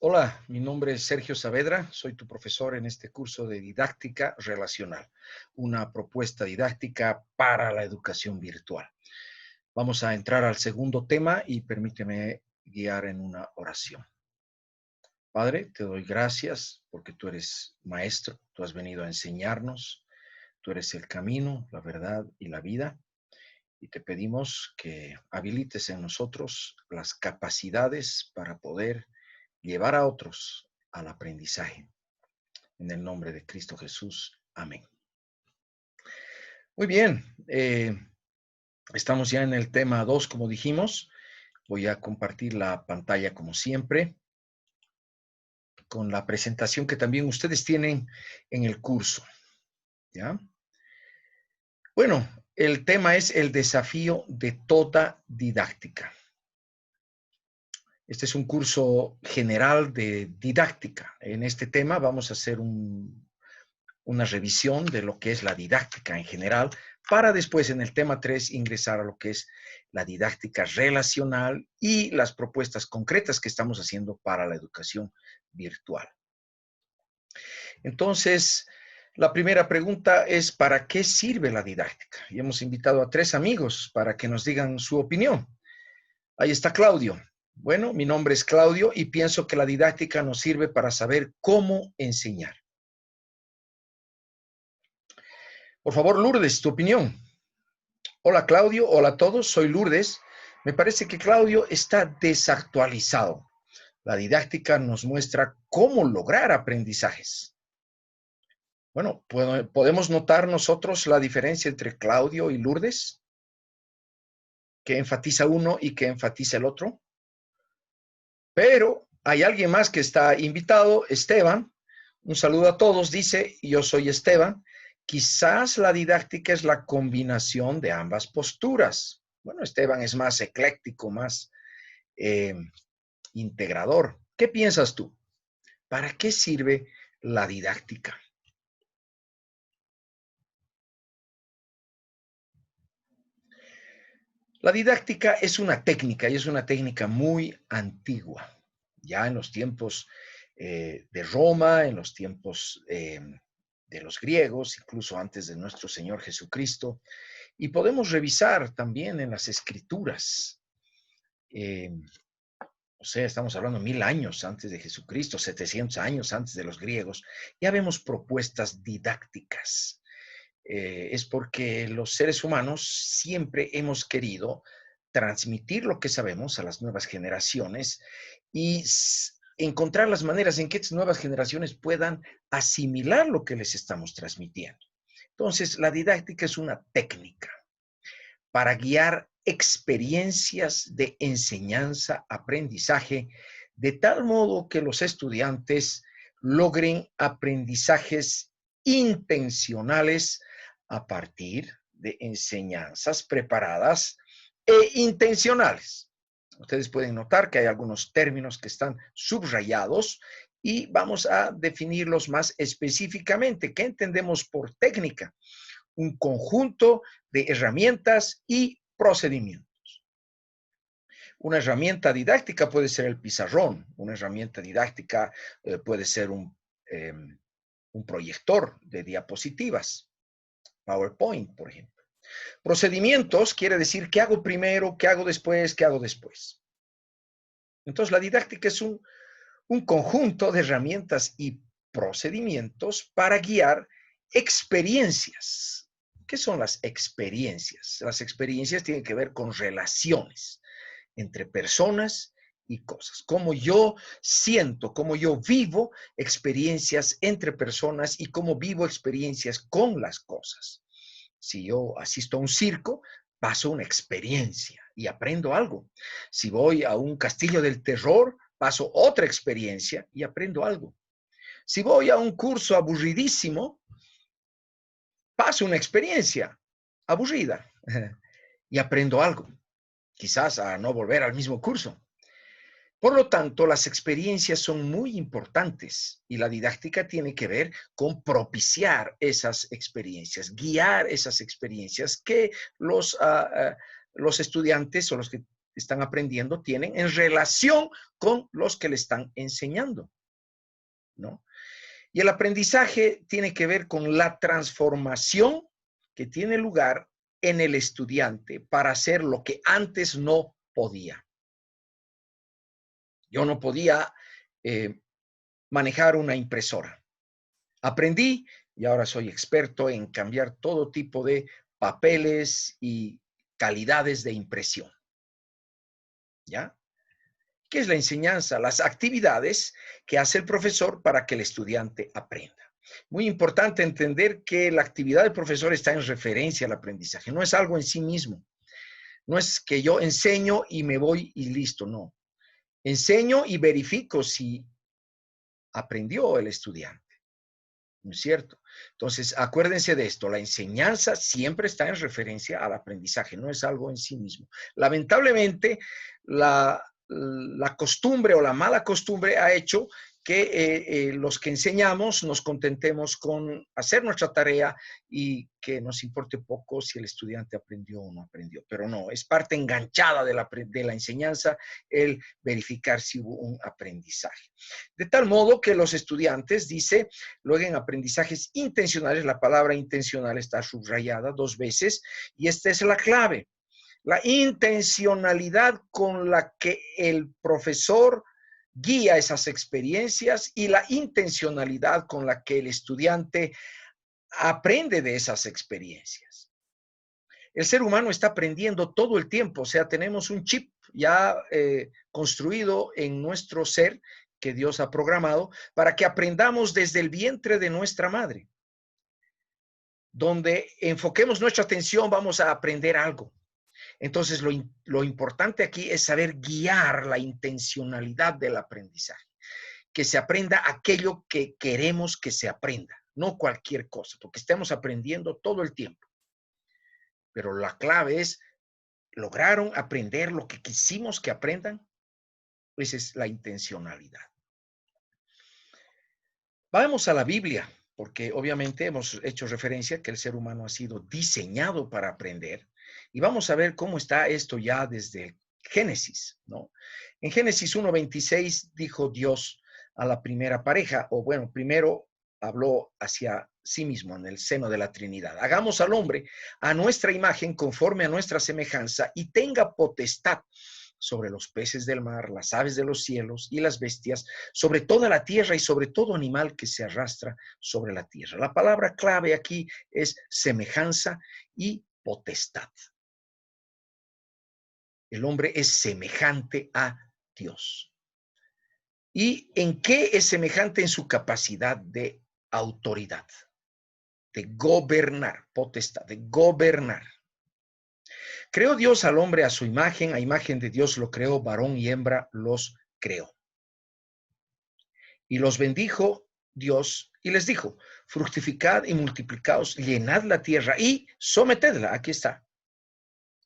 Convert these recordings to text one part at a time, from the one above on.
Hola, mi nombre es Sergio Saavedra, soy tu profesor en este curso de didáctica relacional, una propuesta didáctica para la educación virtual. Vamos a entrar al segundo tema y permíteme guiar en una oración. Padre, te doy gracias porque tú eres maestro, tú has venido a enseñarnos, tú eres el camino, la verdad y la vida. Y te pedimos que habilites en nosotros las capacidades para poder llevar a otros al aprendizaje. En el nombre de Cristo Jesús. Amén. Muy bien. Estamos ya en el tema 2, como dijimos. Voy a compartir la pantalla como siempre, con la presentación que también ustedes tienen en el curso. ¿Ya? Bueno, el tema es el desafío de toda didáctica. Este es un curso general de didáctica. En este tema vamos a hacer una revisión de lo que es la didáctica en general, para después en el tema 3 ingresar a lo que es la didáctica relacional y las propuestas concretas que estamos haciendo para la educación virtual. Entonces, la primera pregunta es, ¿para qué sirve la didáctica? Y hemos invitado a 3 amigos para que nos digan su opinión. Ahí está Claudio. Bueno, mi nombre es Claudio y pienso que la didáctica nos sirve para saber cómo enseñar. Por favor, Lourdes, tu opinión. Hola Claudio, hola a todos, soy Lourdes. Me parece que Claudio está desactualizado. La didáctica nos muestra cómo lograr aprendizajes. Bueno, ¿podemos notar nosotros la diferencia entre Claudio y Lourdes? ¿Qué enfatiza uno y qué enfatiza el otro? Pero hay alguien más que está invitado, Esteban. Un saludo a todos, dice, yo soy Esteban. Quizás la didáctica es la combinación de ambas posturas. Bueno, Esteban es más ecléctico, más integrador. ¿Qué piensas tú? ¿Para qué sirve la didáctica? La didáctica es una técnica y es una técnica muy antigua. Ya en los tiempos de Roma, en los tiempos de los griegos, incluso antes de nuestro Señor Jesucristo. Y podemos revisar también en las escrituras. O sea, estamos hablando 1000 años antes de Jesucristo, 700 años antes de los griegos. Ya vemos propuestas didácticas. Es porque los seres humanos siempre hemos querido transmitir lo que sabemos a las nuevas generaciones y encontrar las maneras en que estas nuevas generaciones puedan asimilar lo que les estamos transmitiendo. Entonces, la didáctica es una técnica para guiar experiencias de enseñanza, aprendizaje, de tal modo que los estudiantes logren aprendizajes intencionales a partir de enseñanzas preparadas e intencionales. Ustedes pueden notar que hay algunos términos que están subrayados y vamos a definirlos más específicamente. ¿Qué entendemos por técnica? Un conjunto de herramientas y procedimientos. Una herramienta didáctica puede ser el pizarrón, una herramienta didáctica puede ser un proyector de diapositivas, PowerPoint, por ejemplo. Procedimientos quiere decir qué hago primero, qué hago después, qué hago después. Entonces, la didáctica es un conjunto de herramientas y procedimientos para guiar experiencias. ¿Qué son las experiencias? Las experiencias tienen que ver con relaciones entre personas y cosas. Cómo yo siento, cómo yo vivo experiencias entre personas y cómo vivo experiencias con las cosas. Si yo asisto a un circo, paso una experiencia y aprendo algo. Si voy a un castillo del terror, paso otra experiencia y aprendo algo. Si voy a un curso aburridísimo, paso una experiencia aburrida y aprendo algo. Quizás a no volver al mismo curso. Por lo tanto, las experiencias son muy importantes y la didáctica tiene que ver con propiciar esas experiencias, guiar esas experiencias que los estudiantes o los que están aprendiendo tienen en relación con los que le están enseñando, ¿no? Y el aprendizaje tiene que ver con la transformación que tiene lugar en el estudiante para hacer lo que antes no podía. Yo no podía manejar una impresora. Aprendí y ahora soy experto en cambiar todo tipo de papeles y calidades de impresión. ¿Ya? ¿Qué es la enseñanza? Las actividades que hace el profesor para que el estudiante aprenda. Muy importante entender que la actividad del profesor está en referencia al aprendizaje. No es algo en sí mismo. No es que yo enseño y me voy y listo, no. Enseño y verifico si aprendió el estudiante. ¿No es cierto? Entonces, acuérdense de esto, la enseñanza siempre está en referencia al aprendizaje, no es algo en sí mismo. Lamentablemente, la costumbre o la mala costumbre ha hecho que los que enseñamos nos contentemos con hacer nuestra tarea y que nos importe poco si el estudiante aprendió o no aprendió. Pero no, es parte enganchada de la enseñanza el verificar si hubo un aprendizaje. De tal modo que los estudiantes, dice, luego en aprendizajes intencionales, la palabra intencional está subrayada 2 veces y esta es la clave. La intencionalidad con la que el profesor guía esas experiencias y la intencionalidad con la que el estudiante aprende de esas experiencias. El ser humano está aprendiendo todo el tiempo, o sea, tenemos un chip ya construido en nuestro ser que Dios ha programado para que aprendamos desde el vientre de nuestra madre. Donde enfoquemos nuestra atención, vamos a aprender algo. Entonces, lo importante aquí es saber guiar la intencionalidad del aprendizaje. Que se aprenda aquello que queremos que se aprenda, no cualquier cosa, porque estamos aprendiendo todo el tiempo. Pero la clave es, ¿lograron aprender lo que quisimos que aprendan? Esa es la intencionalidad. Vamos a la Biblia, porque obviamente hemos hecho referencia a que el ser humano ha sido diseñado para aprender. Y vamos a ver cómo está esto ya desde Génesis, ¿no? En Génesis 1:26 dijo Dios a la primera pareja, o bueno, primero habló hacia sí mismo en el seno de la Trinidad. Hagamos al hombre a nuestra imagen, conforme a nuestra semejanza, y tenga potestad sobre los peces del mar, las aves de los cielos y las bestias, sobre toda la tierra y sobre todo animal que se arrastra sobre la tierra. La palabra clave aquí es semejanza y potestad. El hombre es semejante a Dios. ¿Y en qué es semejante? En su capacidad de autoridad, de gobernar, potestad, de gobernar. Creó Dios al hombre a su imagen, a imagen de Dios lo creó, varón y hembra los creó. Y los bendijo Dios y les dijo, fructificad y multiplicaos, llenad la tierra y sometedla. Aquí está.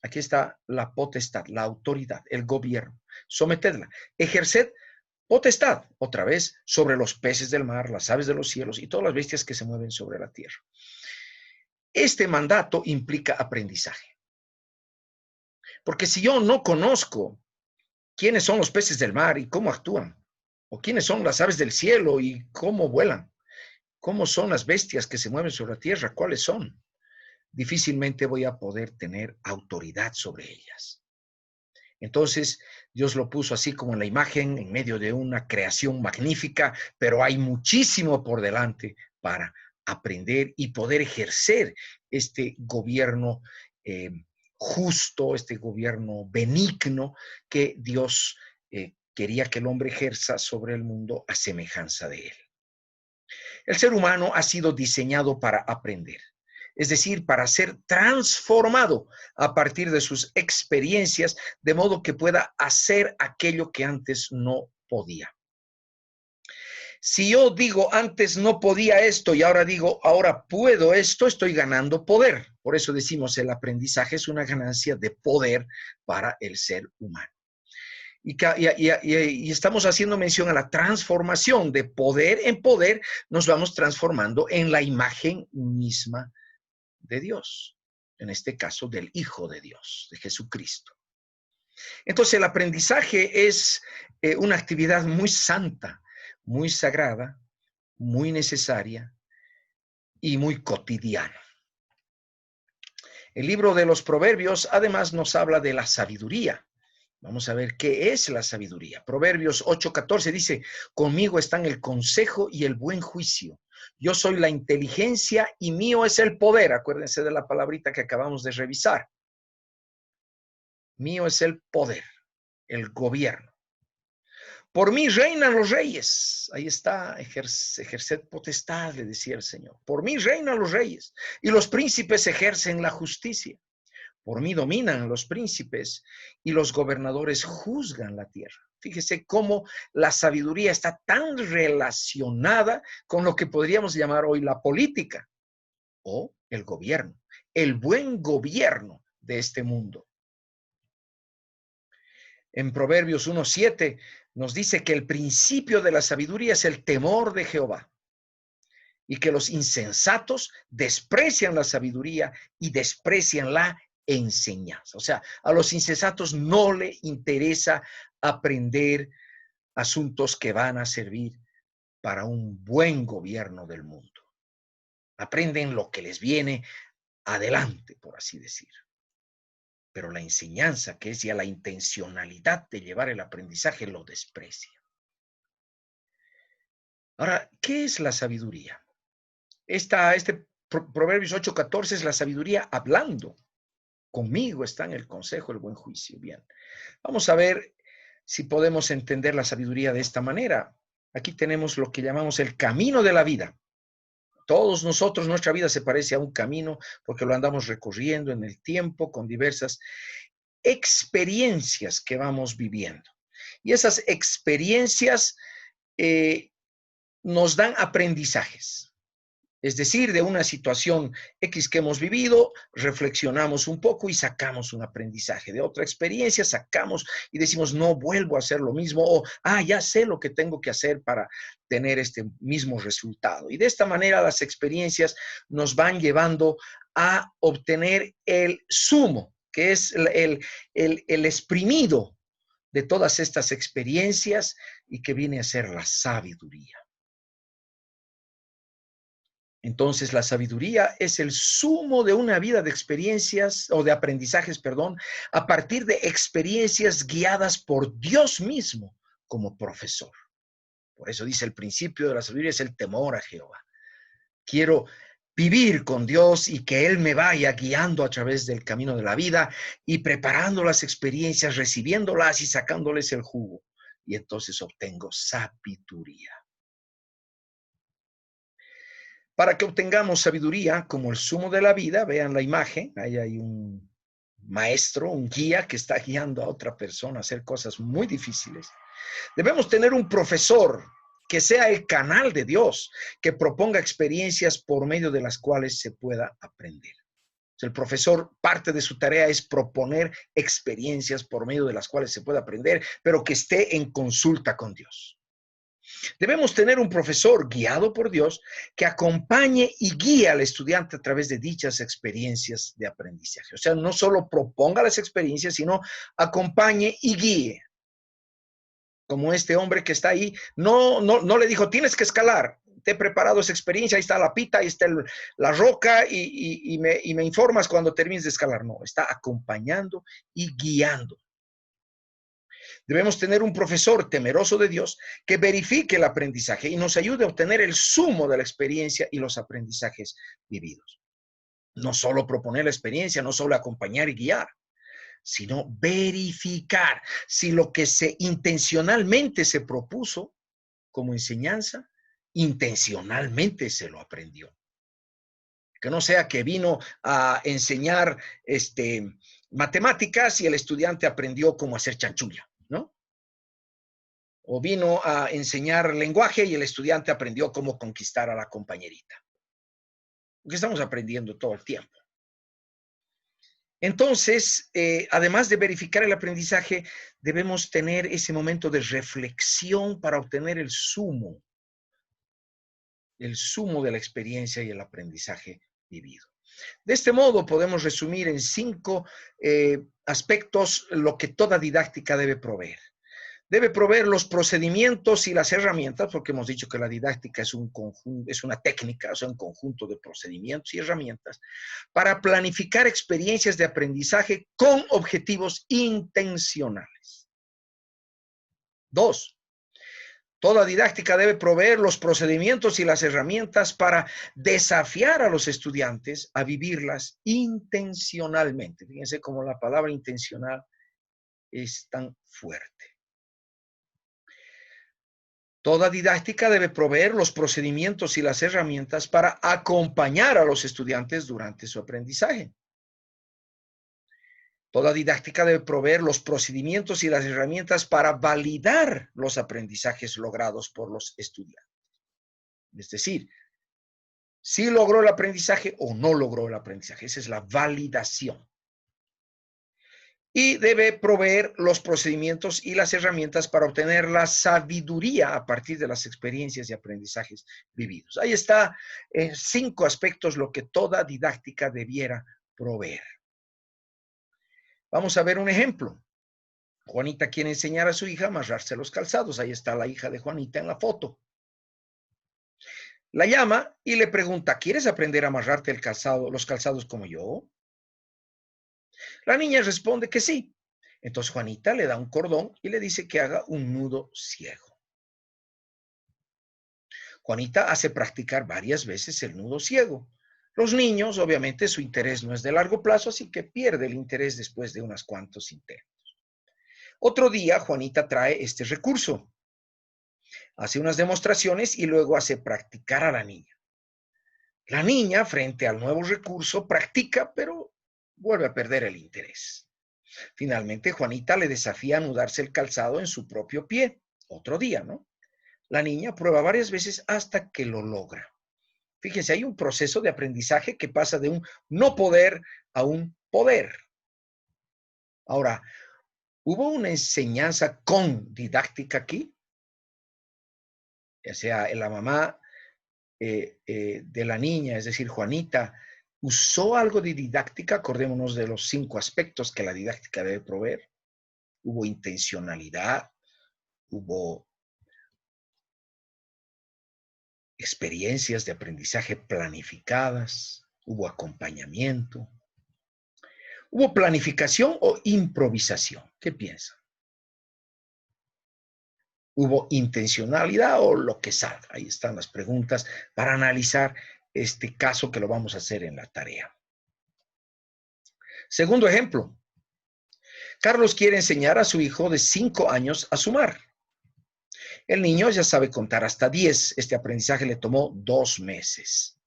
Aquí está la potestad, la autoridad, el gobierno. Sometedla. Ejerced potestad, otra vez, sobre los peces del mar, las aves de los cielos y todas las bestias que se mueven sobre la tierra. Este mandato implica aprendizaje. Porque si yo no conozco quiénes son los peces del mar y cómo actúan, o quiénes son las aves del cielo y cómo vuelan, cómo son las bestias que se mueven sobre la tierra, cuáles son, difícilmente voy a poder tener autoridad sobre ellas. Entonces, Dios lo puso así como en la imagen, en medio de una creación magnífica, pero hay muchísimo por delante para aprender y poder ejercer este gobierno justo, este gobierno benigno que Dios quería que el hombre ejerza sobre el mundo a semejanza de él. El ser humano ha sido diseñado para aprender, es decir, para ser transformado a partir de sus experiencias, de modo que pueda hacer aquello que antes no podía. Si yo digo antes no podía esto y ahora digo ahora puedo esto, estoy ganando poder. Por eso decimos el aprendizaje es una ganancia de poder para el ser humano. Y estamos haciendo mención a la transformación de poder en poder, nos vamos transformando en la imagen misma de Dios, en este caso del Hijo de Dios, de Jesucristo. Entonces el aprendizaje es una actividad muy santa, muy sagrada, muy necesaria y muy cotidiana. El libro de los Proverbios además nos habla de la sabiduría. Vamos a ver qué es la sabiduría. Proverbios 8:14 dice, conmigo están el consejo y el buen juicio. Yo soy la inteligencia y mío es el poder. Acuérdense de la palabrita que acabamos de revisar. Mío es el poder, el gobierno. Por mí reinan los reyes. Ahí está, ejerced potestad, le decía el Señor. Por mí reinan los reyes y los príncipes ejercen la justicia. Por mí dominan los príncipes y los gobernadores juzgan la tierra. Fíjese cómo la sabiduría está tan relacionada con lo que podríamos llamar hoy la política o el gobierno, el buen gobierno de este mundo. En Proverbios 1:7 nos dice que el principio de la sabiduría es el temor de Jehová y que los insensatos desprecian la sabiduría y desprecian la enseñanza. O sea, a los insensatos no le interesa aprender asuntos que van a servir para un buen gobierno del mundo. Aprenden lo que les viene adelante, por así decir. Pero la enseñanza, que es ya la intencionalidad de llevar el aprendizaje, lo desprecia. Ahora, ¿qué es la sabiduría? Este Proverbios 8:14 es la sabiduría hablando. Conmigo está en el consejo el buen juicio. Bien, vamos a ver si podemos entender la sabiduría de esta manera. Aquí tenemos lo que llamamos el camino de la vida. Todos nosotros, nuestra vida se parece a un camino porque lo andamos recorriendo en el tiempo con diversas experiencias que vamos viviendo. Y esas experiencias nos dan aprendizajes. Es decir, de una situación X que hemos vivido, reflexionamos un poco y sacamos un aprendizaje. De otra experiencia sacamos y decimos, no vuelvo a hacer lo mismo, o, ya sé lo que tengo que hacer para tener este mismo resultado. Y de esta manera las experiencias nos van llevando a obtener el sumo, que es el exprimido de todas estas experiencias y que viene a ser la sabiduría. Entonces, la sabiduría es el sumo de una vida de experiencias o de aprendizajes, perdón, a partir de experiencias guiadas por Dios mismo como profesor. Por eso dice el principio de la sabiduría es el temor a Jehová. Quiero vivir con Dios y que Él me vaya guiando a través del camino de la vida y preparando las experiencias, recibiéndolas y sacándoles el jugo. Y entonces obtengo sabiduría. Para que obtengamos sabiduría como el sumo de la vida, vean la imagen, ahí hay un maestro, un guía que está guiando a otra persona a hacer cosas muy difíciles. Debemos tener un profesor que sea el canal de Dios, que proponga experiencias por medio de las cuales se pueda aprender. El profesor, parte de su tarea es proponer experiencias por medio de las cuales se pueda aprender, pero que esté en consulta con Dios. Debemos tener un profesor guiado por Dios que acompañe y guíe al estudiante a través de dichas experiencias de aprendizaje. O sea, no solo proponga las experiencias, sino acompañe y guíe. Como este hombre que está ahí, no le dijo, tienes que escalar. Te he preparado esa experiencia, ahí está la pita, ahí está la roca y me informas cuando termines de escalar. No, está acompañando y guiando. Debemos tener un profesor temeroso de Dios que verifique el aprendizaje y nos ayude a obtener el sumo de la experiencia y los aprendizajes vividos. No solo proponer la experiencia, no solo acompañar y guiar, sino verificar si lo que intencionalmente se propuso como enseñanza, intencionalmente se lo aprendió. Que no sea que vino a enseñar matemáticas y el estudiante aprendió cómo hacer chanchulla, ¿no? O vino a enseñar lenguaje y el estudiante aprendió cómo conquistar a la compañerita. Porque estamos aprendiendo todo el tiempo. Entonces, además de verificar el aprendizaje, debemos tener ese momento de reflexión para obtener el sumo de la experiencia y el aprendizaje vivido. De este modo, podemos resumir en 5 aspectos lo que toda didáctica debe proveer. Debe proveer los procedimientos y las herramientas, porque hemos dicho que la didáctica es un conjunto, es una técnica, o sea, un conjunto de procedimientos y herramientas para planificar experiencias de aprendizaje con objetivos intencionales. 2. Toda didáctica debe proveer los procedimientos y las herramientas para desafiar a los estudiantes a vivirlas intencionalmente. Fíjense cómo la palabra intencional es tan fuerte. Toda didáctica debe proveer los procedimientos y las herramientas para acompañar a los estudiantes durante su aprendizaje. Toda didáctica debe proveer los procedimientos y las herramientas para validar los aprendizajes logrados por los estudiantes. Es decir, si logró el aprendizaje o no logró el aprendizaje. Esa es la validación. Y debe proveer los procedimientos y las herramientas para obtener la sabiduría a partir de las experiencias y aprendizajes vividos. Ahí está 5 aspectos lo que toda didáctica debiera proveer. Vamos a ver un ejemplo. Juanita quiere enseñar a su hija a amarrarse los calzados. Ahí está la hija de Juanita en la foto. La llama y le pregunta, ¿quieres aprender a amarrarte el calzado, los calzados como yo? La niña responde que sí. Entonces Juanita le da un cordón y le dice que haga un nudo ciego. Juanita hace practicar varias veces el nudo ciego. Los niños, obviamente, su interés no es de largo plazo, así que pierde el interés después de unos cuantos intentos. Otro día, Juanita trae este recurso. Hace unas demostraciones y luego hace practicar a la niña. La niña, frente al nuevo recurso, practica, pero vuelve a perder el interés. Finalmente, Juanita le desafía a anudarse el calzado en su propio pie. Otro día, ¿no? La niña prueba varias veces hasta que lo logra. Fíjense, hay un proceso de aprendizaje que pasa de un no poder a un poder. Ahora, ¿hubo una enseñanza con didáctica aquí? O sea, la mamá de la niña, es decir, Juanita, ¿usó algo de didáctica? Acordémonos de los 5 aspectos que la didáctica debe proveer. Hubo intencionalidad, hubo experiencias de aprendizaje planificadas, hubo acompañamiento, hubo planificación o improvisación. ¿Qué piensan? Hubo intencionalidad o lo que salga. Ahí están las preguntas para analizar este caso que lo vamos a hacer en la tarea. Segundo ejemplo. Carlos quiere enseñar a su hijo de 5 años a sumar. El niño ya sabe contar hasta 10. Este aprendizaje le tomó 2 meses.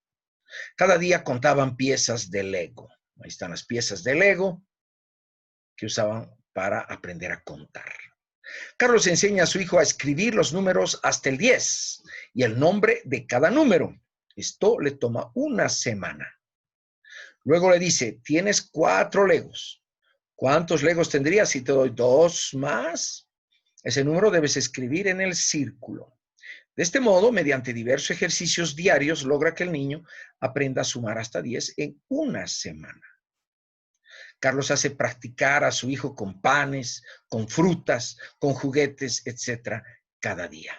Cada día contaban piezas de Lego. Ahí están las piezas de Lego que usaban para aprender a contar. Carlos enseña a su hijo a escribir los números hasta el 10 y el nombre de cada número. Esto le toma 1 semana. Luego le dice, tienes 4 Legos. ¿Cuántos Legos tendrías si te doy 2 más? Ese número debes escribir en el círculo. De este modo, mediante diversos ejercicios diarios, logra que el niño aprenda a sumar hasta 10 en 1 semana. Carlos hace practicar a su hijo con panes, con frutas, con juguetes, etcétera, cada día.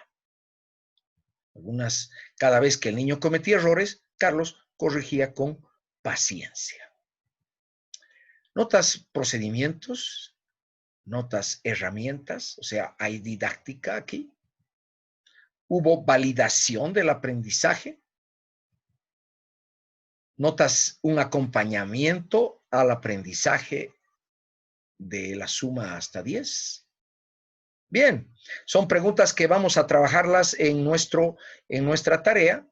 Cada vez que el niño cometía errores, Carlos corregía con paciencia. ¿Notas procedimientos? ¿Notas herramientas? O sea, hay didáctica aquí. ¿Hubo validación del aprendizaje? ¿Notas un acompañamiento al aprendizaje de la suma hasta 10? Bien, son preguntas que vamos a trabajarlas en nuestra tarea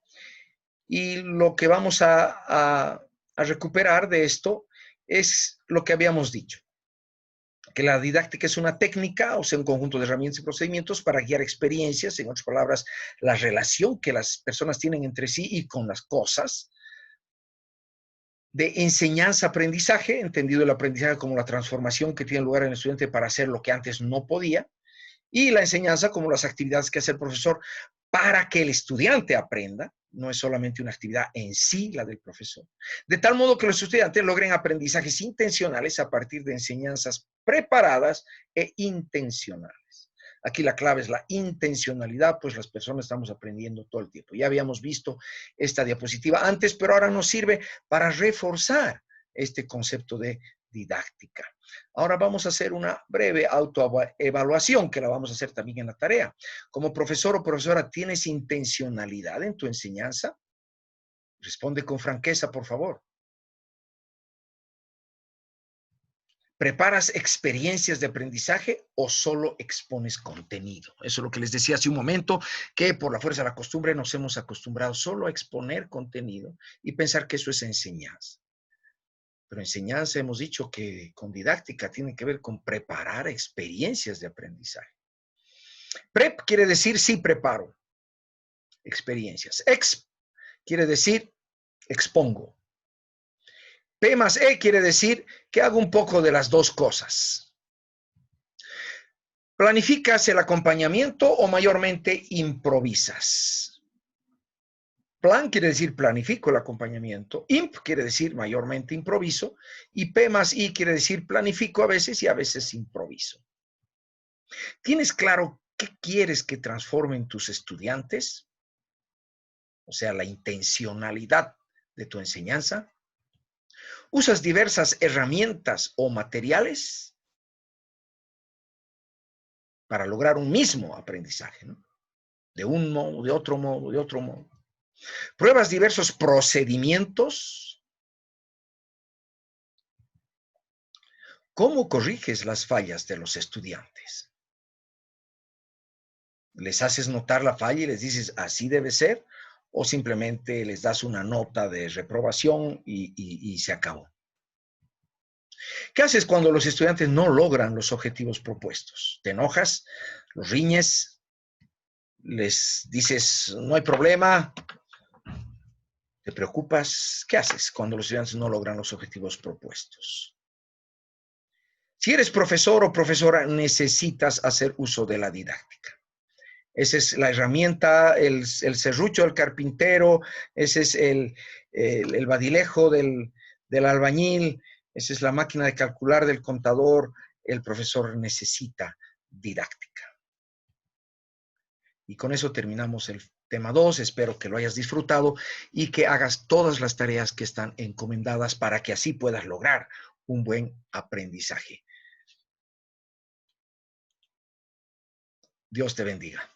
y lo que vamos a recuperar de esto es lo que habíamos dicho, que la didáctica es una técnica, o sea, un conjunto de herramientas y procedimientos para guiar experiencias, en otras palabras, la relación que las personas tienen entre sí y con las cosas, de enseñanza-aprendizaje, entendido el aprendizaje como la transformación que tiene lugar en el estudiante para hacer lo que antes no podía, y la enseñanza como las actividades que hace el profesor para que el estudiante aprenda, no es solamente una actividad en sí la del profesor, de tal modo que los estudiantes logren aprendizajes intencionales a partir de enseñanzas preparadas e intencionales. Aquí la clave es la intencionalidad, pues las personas estamos aprendiendo todo el tiempo. Ya habíamos visto esta diapositiva antes, pero ahora nos sirve para reforzar este concepto de didáctica. Ahora vamos a hacer una breve autoevaluación que la vamos a hacer también en la tarea. Como profesor o profesora, ¿tienes intencionalidad en tu enseñanza? Responde con franqueza, por favor. ¿Preparas experiencias de aprendizaje o solo expones contenido? Eso es lo que les decía hace un momento, que por la fuerza de la costumbre nos hemos acostumbrado solo a exponer contenido y pensar que eso es enseñanza. Pero enseñanza hemos dicho que con didáctica tiene que ver con preparar experiencias de aprendizaje. Prep quiere decir sí preparo experiencias. Ex quiere decir expongo. P más E quiere decir que hago un poco de las dos cosas. ¿Planificas el acompañamiento o mayormente improvisas? Plan quiere decir planifico el acompañamiento. Imp quiere decir mayormente improviso. Y P más I quiere decir planifico a veces y a veces improviso. ¿Tienes claro qué quieres que transformen tus estudiantes? O sea, la intencionalidad de tu enseñanza. ¿Usas diversas herramientas o materiales para lograr un mismo aprendizaje, ¿no? De un modo, de otro modo, de otro modo? ¿Pruebas diversos procedimientos? ¿Cómo corriges las fallas de los estudiantes? ¿Les haces notar la falla y les dices así debe ser? ¿O simplemente les das una nota de reprobación y se acabó? ¿Qué haces cuando los estudiantes no logran los objetivos propuestos? ¿Te enojas? ¿Los riñes? ¿Les dices no hay problema? ¿Te preocupas? ¿Qué haces cuando los estudiantes no logran los objetivos propuestos? Si eres profesor o profesora, necesitas hacer uso de la didáctica. Esa es la herramienta, el serrucho del carpintero, ese es el badilejo del albañil, esa es la máquina de calcular del contador. El profesor necesita didáctica. Y con eso terminamos el tema 2. Espero que lo hayas disfrutado y que hagas todas las tareas que están encomendadas para que así puedas lograr un buen aprendizaje. Dios te bendiga.